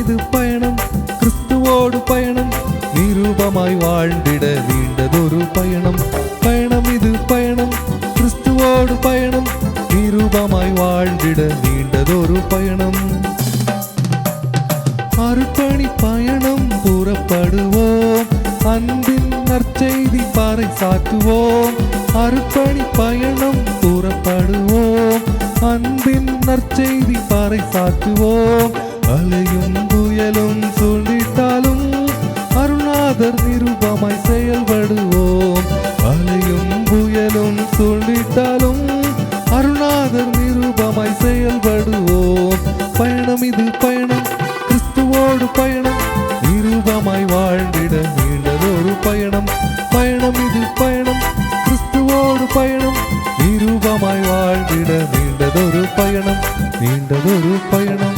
இது பயணம், கிறிஸ்துவோடு பயணம், நிரூபமாய் வாழ்ந்திட நீண்டதொரு பயணம். பயணம் இது பயணம், கிறிஸ்துவோடு பயணம், நிரூபமாய் வாழ்ந்திட நீண்டதொரு பயணம். அர்ப்பணி பயணம் புறப்படுவோம், அன்பின் நற்செய்தி பாறை சாற்றுவோம். அர்ப்பணி பயணம் புறப்படுவோம், அன்பின் நற்செய்தி பாறை சாற்றுவோம். அலையும் புயலும் சூழ்ந்திட்டாலும் அருள்நாதர் நிரூபமாய் செயல்படுவோம். அலையும் புயலும் சூழ்ந்திட்டாலும் அருள்நாதர் நிரூபமாய் செயல்படுவோம். பயணம் இது பயணம், கிறிஸ்துவோடு பயணம், நிரூபமாய் வாழ்ந்திட நீண்டதொரு பயணம். பயணம் இது பயணம், கிறிஸ்துவோடு பயணம், நிரூபமாய் வாழ்ந்திட நீண்டதொரு பயணம், நீண்டதொரு பயணம்.